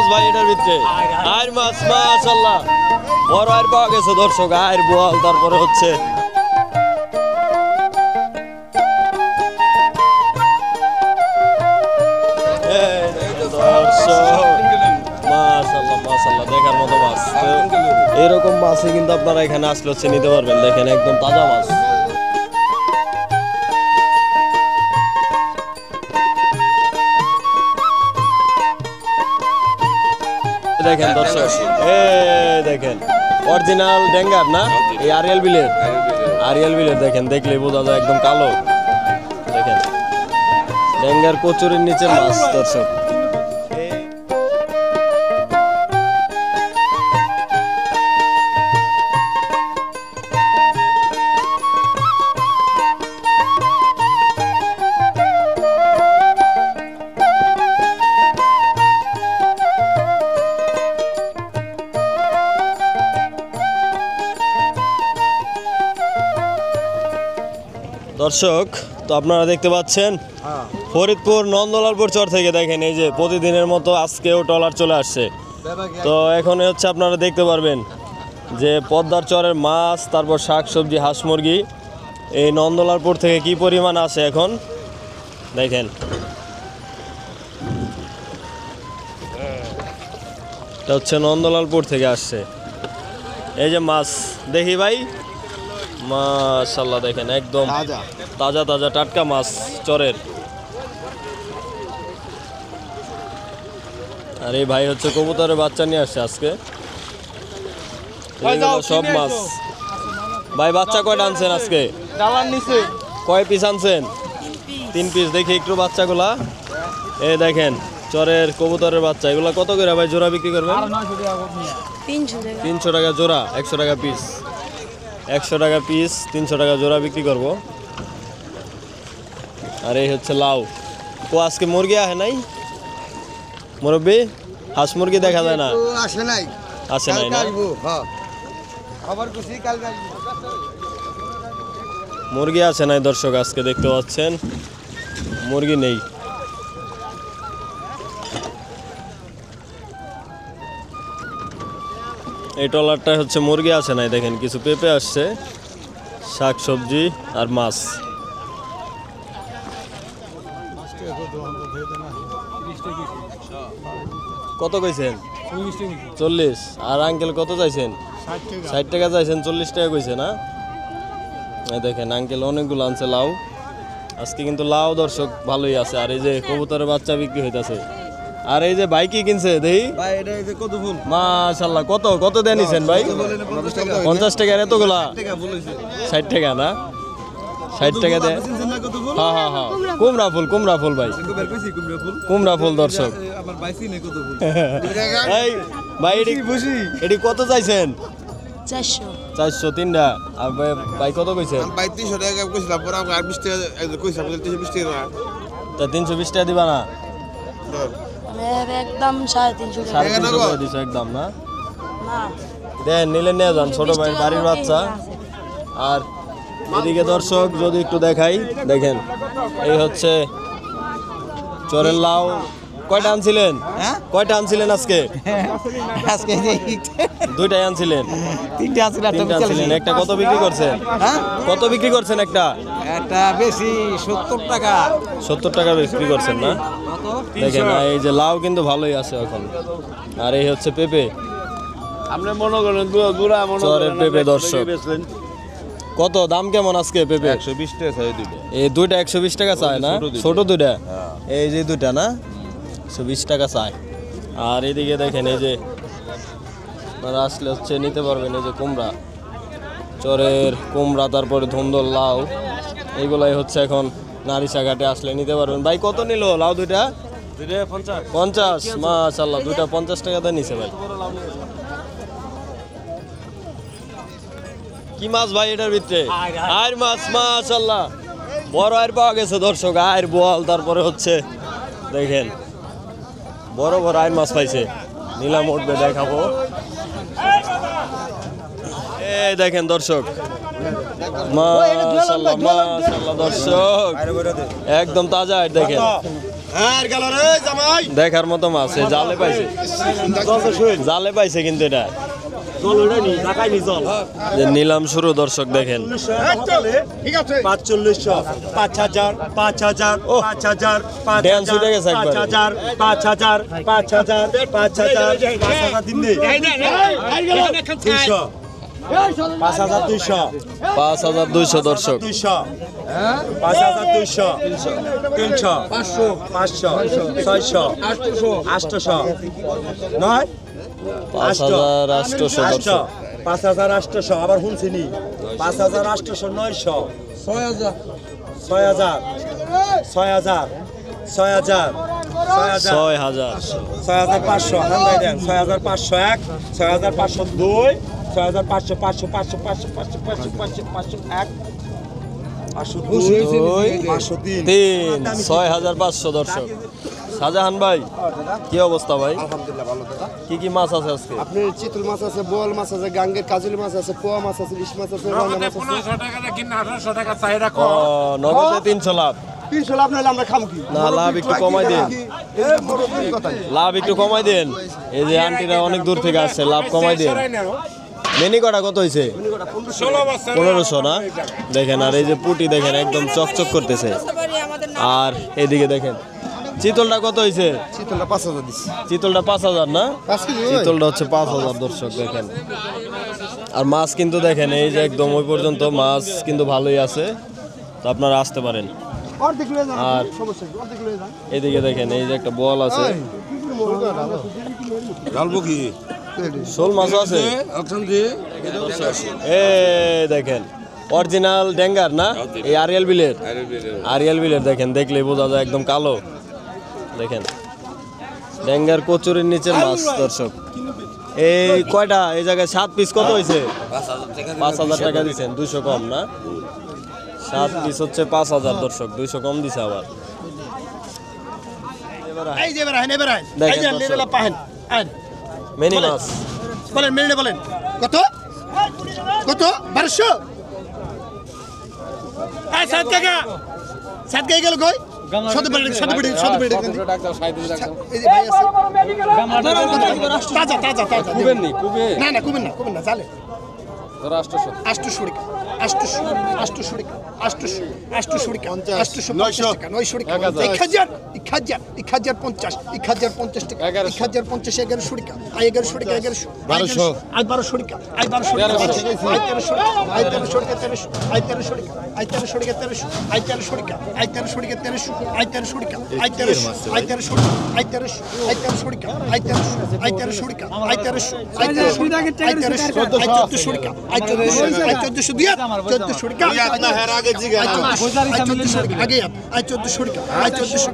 মাছ ভাই এটার ভিতরে? আয়ের মাছ, মাশাআল্লাহ বড় আয়ের পাওয়া গেছে দর্শক। আয়ের বোয়াল, তারপরে হচ্ছে মাশাআল্লাহ দেখার মতো মাছ। এরকম মাছই কিন্তু আপনারা এখানে আসলে হচ্ছে নিতে পারবেন। দেখেন একদম তাজা মাছ। দেখেন দর্শক, দেখেন অরিজিনাল ড্যাঙ্গার না, এই আরিয়াল বিলের দেখেন, দেখলেই বোঝা যায় একদম কালো। দেখেন ড্যাঙ্গার কচুরির নিচের মাছ দর্শক। দর্শক তো আপনারা দেখতে পাচ্ছেন ফরিদপুর নন্দলালপুর চর থেকে দেখেন এই যে প্রতিদিনের মতো আজকেও ট্রলার চলে আসছে। তো এখন হচ্ছে আপনারা দেখতে পারবেন যে পদ্মার চরের মাছ, তারপর শাকসবজি, হাঁস মুরগি এই নন্দলালপুর থেকে কি পরিমাণ আসে এখন দেখেন। এটা হচ্ছে নন্দলালপুর থেকে আসছে এই যে মাছ। দেখি ভাই, মাশাআল্লাহ দেখেন একদম তাজা তাজা টাটকা মাছ চরের। আর এই ভাই হচ্ছে কবুতরের বাচ্চা নিয়ে আসছে আজকে। সব মাছ ভাই, বাচ্চা কয়টা আনছেন আজকে? কয় পিস আনছেন? 3 পিস। দেখি একটু বাচ্চাগুলা। এই দেখেন চরের কবুতরের বাচ্চা। এগুলা কত করে ভাই জোড়া বিক্রি করবেন? 300 টাকা জোড়া, 100 টাকা পিস। 100 টাকা পিস, 300 টাকা জোড়া বিক্রি করবো। আর এই হচ্ছে লাউ। ও আজকে মুরগি আসে নাই মুরব্বী? হাঁস মুরগি দেখা যায় না, আসে নাই না? মুরগি আসে নাই দর্শক, আজকে দেখতে পাচ্ছেন মুরগি নেই। এই ট্রলারটা হচ্ছে মুরগি আসে নাই। দেখেন কিছু পেঁপে আসছে, শাক সবজি আর মাছ। কত কইছেন? 40। আর আঙ্কেল কত চাইছেন? 60 টাকা চাইছেন, 40 টাকা কইছে না? দেখেন আঙ্কেল অনেকগুলো আনছে লাউ আজকে, কিন্তু লাউ দর্শক ভালোই আছে। আর এই যে কবুতরের বাচ্চা বিক্রি হইতাছে। আর এই যে ভাই কি কিনছে দেখি? মাশাআল্লাহ কত কত দেন নিছেন ভাই? 50 টাকার এতগুলা? 60 টাকা না? 60 টাকা দেয়। হ্যাঁ হ্যাঁ হ্যাঁ, কুমড়া ফুল ভাই, কুমড়া ফুল দর্শক। এই ভাই এটি কত চাইছেন? 400 তিনটা। আর ভাই কত কইছেন? 300 টাকা কইছিলাম, পরে আর 20 টাকা কইছিলাম, 320 টাকা। তা 320 টাকা দিবা না? একদম 350 করে দিছো একদম না? দেন নিলে নিয়ে যান, ছোট ভাই বাড়ির বাচ্চা। আর এদিকে দর্শক যদি একটু দেখাই, দেখেন এই হচ্ছে চরের লাউ। কয়টা আনছিলেন? কয়টা আনছিলেন আজকে? দুইটাই আনছিলেন? তিনটা আনছিলেন। একটা কত বিক্রি করছেন? কত বিক্রি করছেন? একটা বেশি 70 টাকা। 70 টাকা বিক্রি করছেন না? দেখেন এই যে লাউ কিন্তু ভালোই আছে এখন। আর এই হচ্ছে পেঁপে, চরের পেঁপে দর্শক। কত দাম কেমন আজকে পেঁপে? 120 টাকা চাই দুইটা। এই দুইটা 120 টাকা চায় না? ছোট দুইটা, এই যে দুইটা না 120 টাকা চায়। আর এদিকে দেখেন এই যে আপনারা আসলে হচ্ছে নিতে পারবেন এই যে কুমড়া, চরের কুমড়া, তারপরে ধুন্দল লাউ, এইগুলাই হচ্ছে এখন নারিশা ঘাটে আসলে নিতে পারবেন। ভাই কত নিল লাউ দুইটা? 50। মাশাআল্লাহ দুইটা 50 টাকাতে নিছে ভাই। কি মাছ ভাই এটার ভিতরে? আয়ের মাছ, মাশাআল্লাহ বড় আয়ের পাওয়া গেছে দর্শক। আয়ের বোয়াল, তারপরে হচ্ছে দেখেন বড় বড় আয়ের মাছ পাইছে। নিলাম উঠবে, দেখাবো। এই দেখেন দর্শক, মাশাআল্লাহ মাশাআল্লাহ দর্শক একদম তাজা। দেখেন দেখার মতো মাছ এই জালে পাইছে জালে পাইছে কিন্তু এটা যে নিলাম শুরু দর্শক দেখেন 4500 5000 5000 5000 ড্যান্স উঠে গেছে একবার 5000 5000 5000 দিন নেই 5200 5200 দর্শক 200 5200 300 500 600 800 নয় 5800 দর্শক 5800 আবার শুনছিনি 5800 900 6000 6000 6000 6000 6500 আনন্দাই দেন 6501 6502 6500 500 500 500 500 500 501 6500 দর্শক শাহজাহান ভাই কি অবস্থা ভাই আলহামদুলিল্লাহ ভালো দাদা কি কি মাছ আছে আজকে আপনার চিতল মাছ আছে বোয়াল মাছ আছে গাঙ্গের কাজলি মাছ আছে পোয়া মাছ আছে ইলিশ মাছ আছে রাঙা মাছ আছে নগদে 300 লাভ 300 লাভ নাহলে আমরা খামু কি না লাভ একটু কমাই দেন লাভ একটু কমাই দেন এই যে আন্টিরা অনেক দূর থেকে আসছে লাভ কমাই দেন মেনি কটা কত হয়েছে 1500 না দেখেন আর এই যে পুটি দেখেন একদম চকচক করতেছে আর এদিকে দেখেন চিতলটা কত হয়েছে চিতলটা 5000 দিছি চিতলটা 5000 না 5 কেজি চিতলটা হচ্ছে 5000 দর্শক দেখেন আর মাছ কিন্তু দেখেন এই যে একদম ওই পর্যন্ত মাছ কিন্তু ভালোই আছে তো আপনারা আসতে পারেন অর্ধেক লয়ে যান আর সমস্যা অর্ধেক লয়ে যান এদিকে দেখেন এই যে একটা বল আছে ডালবো কি শোল মাছ আছে এই দেখেন অরিজিনাল ড্যাঙ্গার না এই আরিয়াল বিলের দেখেন দেখলেই বোঝা যায় একদম কালো দেখেন ড্যাঙ্গার কচুরির নিচের মাছ দর্শক এই কয়টা এই জায়গায় 7 পিস কত হয়েছে 5000 টাকা দিচ্ছেন 200 কম না 7 পিস হচ্ছে 5000 দর্শক 200 কম দিছে আবার এই যে এবার এই যে লেভেল পাহেন আন মেনি মাছ বলেন মেনে বলেন কত কত 1200 এই 7 টাকা গেল কই শত বেড়ে এই যে ভাই আছে তাজা কুবেন না কুবেন না চালে 800 টাকা 800 টাকা 800 টাকা 900 টাকা 1050 টাকা 1050 1100 টাকা 1100 টাকা 1200 টাকা 1300 টাকা 1300 টাকা 1300 টাকা 1300 টাকা 1300 টাকা 1400 দিয়া 1400 টাকা আগে জিগা আগে 1400 টাকা 1400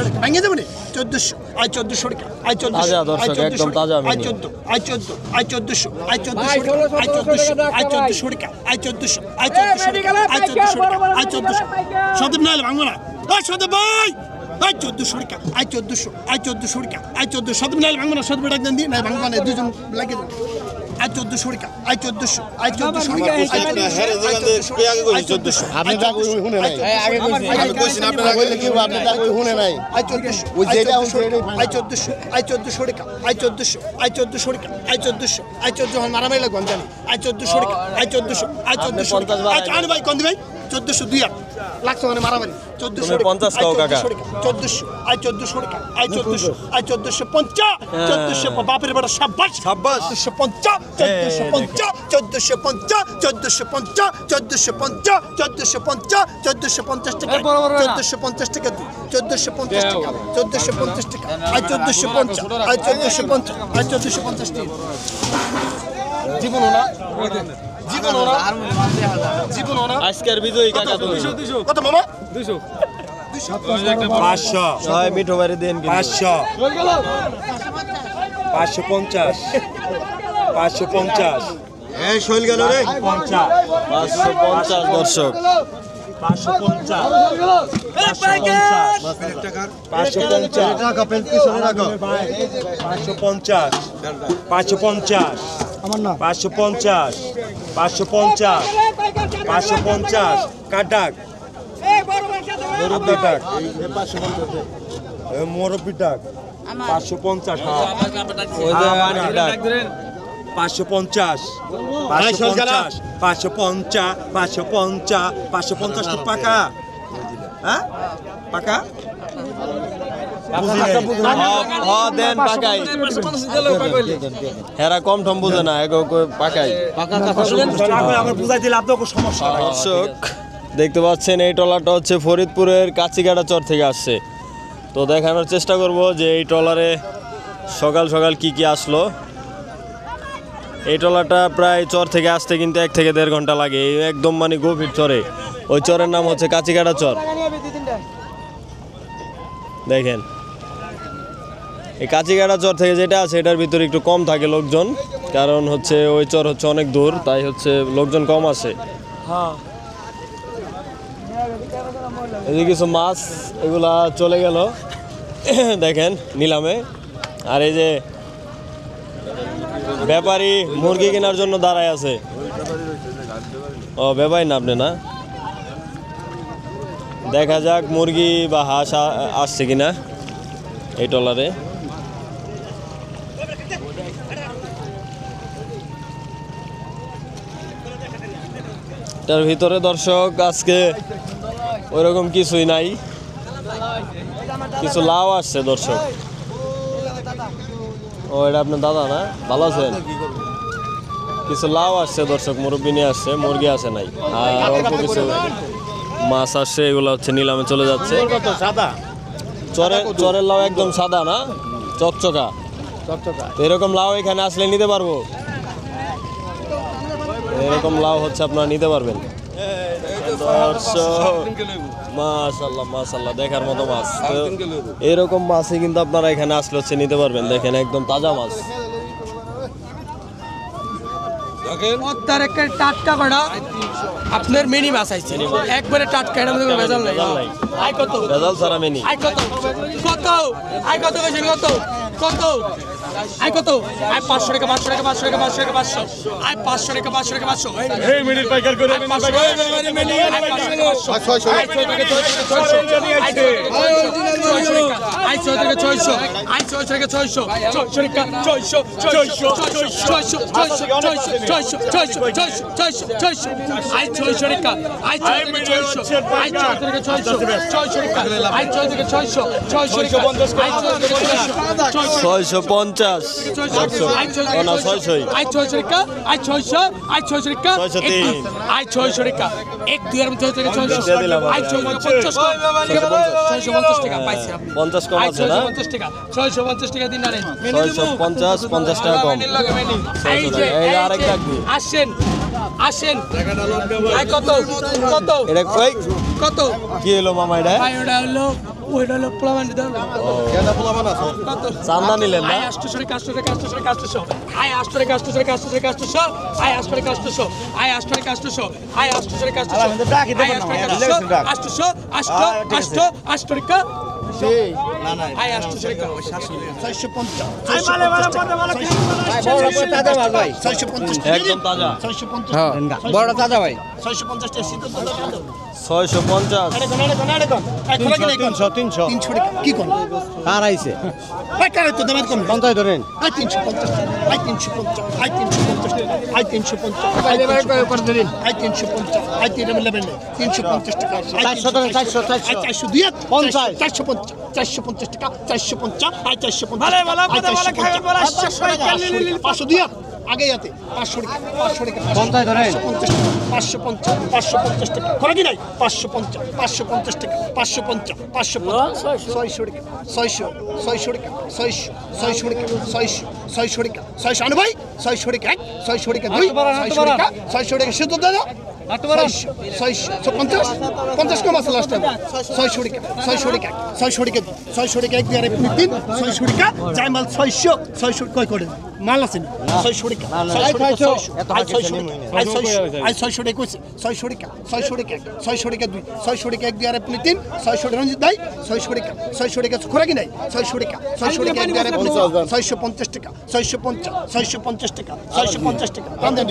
টাকা ভাঙে যাবে না 1400 টাকা 1400 একদম তাজা 1400 সদীপ নাইলে ভাঙবো না সদীপ ভাই 1400 টাকা 1400 টাকা 1400 সদীপ নাইলে ভাঙবো না সদীপ ডাক দিয়ে নাই ভাঙবো না দুজন লাগে 1400 টাকা 1400 টাকা আপনি যা কই শুনে নাই আগে কইছি আমি কইছি আপনারা কইলে কি আপনি যা কই শুনে নাই ওই যেটা হচ্ছে 1400 টাকা 1400 টাকা 1400 মারামারি লাগবে আমি জানি 1400 টাকা 1400 আন ভাই কোন ভাই 1400 দুই লাখ মানে মারামারি 1400 50 কাও কাকা 1400 টাকা 1450 1400 বাপের বড় শাবাশ 1450 1450 টাকা 1450 টাকা 1450 টাকা 1450 টাকা 1450 জীবন না আজকের বিজয়ী কাকা তুমি কত মামা 500 ছয় মিঠো বাড়ি দেন 550 এই শৈল গেল রে 550 দর্শক 550 কাটাক মুরব্বি টাক আমার 550 ওই যে আন্টি ডাক 550 550 550 550 550 কি পাকা হ্যাঁ পাকা দেন পাকাই হেরা কম ঠম বুঝে না এগো পাকাই আমার বুঝাই দিলে আপনাকে সমস্যা দর্শক দেখতে পাচ্ছেন এই ট্রলারটা হচ্ছে ফরিদপুরের কাচিকাটা চর থেকে আসছে। তো দেখানোর চেষ্টা করব যে এই ট্রলারে সকাল সকাল কি কি আসলো। এই ট্রলারটা প্রায় চর থেকে আসতে কিন্তু 1 থেকে 1.5 ঘন্টা লাগে, এই একদম মানে গভীর চরে। ওই চরের নাম হচ্ছে কাচিকাটা চর। দেখেন এই কাচিকাটা চর থেকে যেটা আছে এটার ভিতরে একটু কম থাকে লোকজন, কারণ হচ্ছে ওই চর হচ্ছে অনেক দূর, তাই হচ্ছে লোকজন কম আছে। এদিকে কিছু মাছ এগুলা চলে গেল দেখেন নিলামে। আর এই যে ব্যাপারী মুরগি কেনার জন্য দাঁড়ায় আছে। ও ব্যাপারী না আপনি না, দেখা যাক মুরগি বা হাঁস আসছে কিনা এই ট্রলারে। তার ভিতরে দর্শক আজকে ওইরকম কিছুই নাই, কিছু লাউ আসছে দর্শক। ও এটা আপনার দাদা না, ভালো আছেন? কিছু লাউ আসছে দর্শক, মুরব্বি নিয়ে আসছে, মুরগি আসে নাই। আর অল্প কিছু মাছ আসছে, এগুলো হচ্ছে নিলামে চলে যাচ্ছে। চরের লাউ একদম সাদা না, চকচকা। তো এরকম লাউ এখানে আসলে নিতে পারবো, এরকম লাউ হচ্ছে আপনারা নিতে পারবেন। মাশাআল্লাহ মাশাআল্লাহ, দেখার মতো মাছ। তো এরকম মাছই কিন্তু আপনারা এখানে আসলে হচ্ছে নিতে পারবেন। দেখেন একদম তাজা মাছ। তার একটা টাটকা কড়া আপনার মিনি মাছ আইছে, একবারে টাটকা, এর মধ্যে কোনো ভেজাল নাই। আই কত ভেজাল ছাড়া মিনি। আই কত কত আই কত কইছেন কত কত আই কত আই 500 টাকা 500 টাকা 500 টাকা 500 টাকা 500 আই 500 টাকা 500 টাকা 500 এই মিনিট পাইকার করে মিনি পাইকার মিনি আই 500 টাকা 600 আই 600 টাকা 600 আই 600 টাকা 600 600 টাকা 600 আই 600 টাকা আই 600 আই 600 টাকা 600 আই 600 টাকা 600 650 না 600 আই 600 টাকা আই 600 আই 600 টাকা 603 আই 600 টাকা এক দুই আর 600 টাকা 600 আই 650 টাকা পাইছি আপনি 50 কম আছে না? 650 টাকা 650 টাকা দিন না রে 650 50 টাকা কম। এই যে এই আরেক লাগবে। আসেন আসেন আই কত কত এটা কই কত কি হলো মামা এটা? ভাই ওইটা হলো প্লাবান দাও কত চান্দা নিলেন না? আই 800 টাকা 800 টাকা 800 টাকা 800 আই 800 টাকা 800 টাকা 800 টাকা 800 আই 800 টাকা 800 আই 800 টাকা 800 আই 800 টাকা 800 800 টাকা আই 800 টাকা 650 একদম তাজা। 650 বড় দাদা ভাই 650 টাকা শীত 650 300 টাকা কি কোন কার আইছে ভাই কারে তো দাম কম পঞ্চাশ ধরেন I 350 I 350 I 350 I 350 I 350 I 350 টাকা 400 টাকা 400 400 দুই 50 450 টাকা 450 আই 450 ভালো ভালো ভালো খাবেন বলা 500 দুই আগে যাতে 500 টাকা 500 টাকা 50 ধরেন 550 টাকা করে কি নাই 550 টাকা 550 600 টাকা 600 টাকা 600 টাকা 600 টাকা 600 আনো ভাই 600 টাকা 600 টাকা 2 600 টাকা সে তো দাদা 50 কম আছে লাস্ট 600 টাকা 600 টাকা 600 টাকা 600 টাকা এক দিয়ে 600 টাকা যাই মাল 600 কয় করে মাল আছে 600 টাকা 600 টাকা কইছে 600 টাকা 600 টাকা 600 টাকা 2 600 টাকা এক দিয়ে 600 রঞ্জিত ভাই 600 টাকা খোরা কি নাই 600 টাকা 600 টাকা এক দিয়ে 650 টাকা 650 টাকা 650 টাকা টান দেন